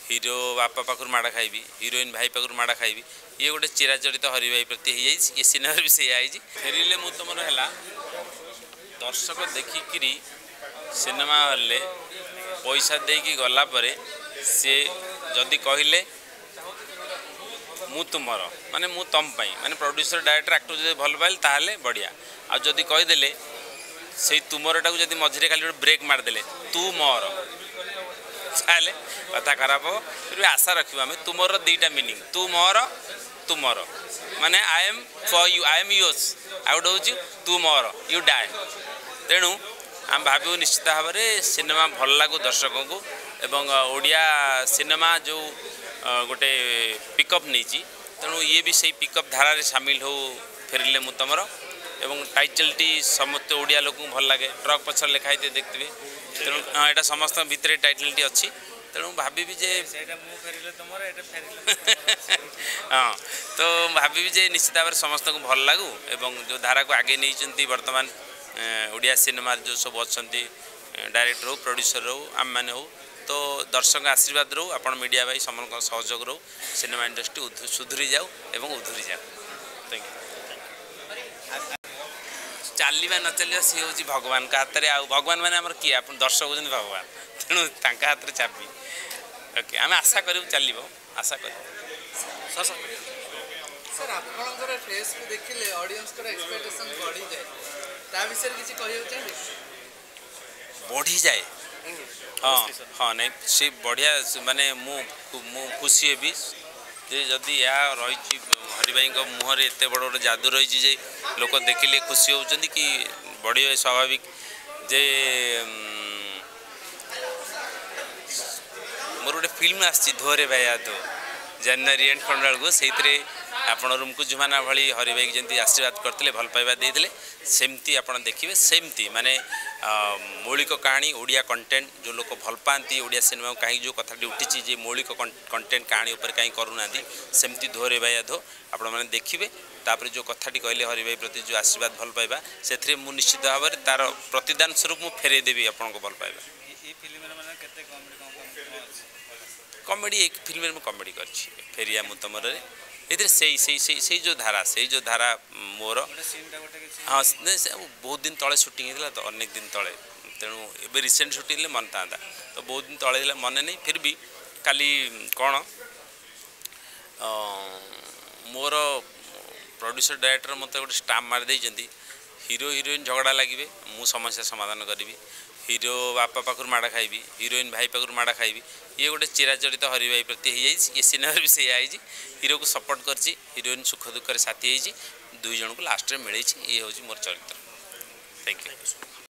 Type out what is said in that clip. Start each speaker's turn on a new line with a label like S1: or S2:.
S1: हिरो बापा पाखर माड़ खाइबी हिरोइन भाई पाखर माड़ खाइबी ये गोटे चिराचरित हरि भाई प्रति हो ये सिनेमा भी से फेरिले मु तुम है दर्शक देखिकी सिनेमा हॉल पैसा देकी गला परे सी जदि कहले मु तुमर माने मु तम माने प्रोड्यूसर डायरेक्टर एक्टर जो भल पाइल ताहले बढ़िया आ जदि कहीदेले से तुमरटा को जदि मझे खाली ब्रेक मारदेले तू मोर चाहे कथा खराब हो फिर भी आशा रखा आम तुमर दीटा मीनिंग तू मोर तुमर माने I am for you I am yours out हूँ तू मोर यू डाए तेणु आम भाव निश्चित भाव में सिनेमा भल लगू दर्शकों को एवं ओडिया सिनेमा जो गोटे पिकअप नहीं तेणु ये भी सही पिकअप धारा सामिल हो फेरिले मु तुमर एवं टाइटल टी समस्त ओडिया लोक भल लगे ट्रक पछर लिखाई देखते तेणु यहाँ समस्त भितर टाइटल टी अच्छी तेणु भावी जे हाँ तो भावी जे निश्चित भाव समस्त को भल लगू एवं जो धारा को आगे नहीं बर्तमान ओडिया सिनेमा जो सब अच्छा डायरेक्टर हो प्रोड्यूसर हो आम मैंने हो तो दर्शक आशीर्वाद रो आपण मीडिया भाई समस्त सहयोग रो सिनेमा इंडस्ट्री सुधरी जाऊ एवं उधरी जाऊ थैंक यू चलवा न चलवा सी हूँ भगवान का हाथ में आ भगवान मैंने आम किए आप दर्शक होती भगवान तेणु हाथ में चाबी ओके आम आशा करूँ चलो आशा कर
S2: सर आपनकर फेस को देखिले ऑडियंस कर एक्सपेक्टेशन बढ़ी जाए ता विषय किसी कहयो चाहिए
S1: बढ़ी जाए हाँ हाँ नहीं सी बढ़िया माने मु खुशी हेबी जे जदि या रही हरिभाई मुहर एत बड़ बड़ जादू रही जे लोक देखिले खुशी होती कि बढ़िया स्वाभाविक जे मोर गोटे फिल्म आसी धोरे भाई तो जनवरी एंड फंडाल को से आपण रूमको जुमाना भाई हरिभाई जमी आशीर्वाद करते भल पाइबा देते सेमती आप देखिए सेमती माने मौलिक कहानी ओडिया कंटेंट जो लोग भल पाती ओडिया सिनेमा कहीं जो कथाटी उठी जे मौलिक कंटेंट कहानी उपर कहीं करूना सेमती धोरे भाई धो आपण मैंने देखिए तापर जो कथाटी कहले हरिभाई प्रति जो आशीर्वाद भल पाइबा से मु निश्चित भाव में तार प्रतिदान स्वरूप मुझे फेरे देवी आपन को भल पाइबा कॉमेडी एक फिल्म में कॉमेडी कर फेरिया मु तुमर से जो धारा मोर हाँ बहुत दिन तले शूटिंग होता तो अनेक दिन तले तेणु ए रिसेंट शूटिंग मन था तो बहुत दिन तले मन नहीं फिर भी काली कौन मोर प्रोड्यूसर डायरेक्टर मत गोटे स्टाम्प मारिदे हीरो हिरोइन झगड़ा लगे मु समस्या समाधान करी हिरो बापा पाखर माड़ खाइबी हिरोइन भाई पाखर माड़ खाइबी ये गोटे चिराचरित हरि भाई प्रति हो ये सिनेमा भी से हीरो को सपोर्ट कर हिरोइन सुख दुख साथी दुई जन को लास्ट में मिले ये हूँ मोर चरित्र थैंक यू।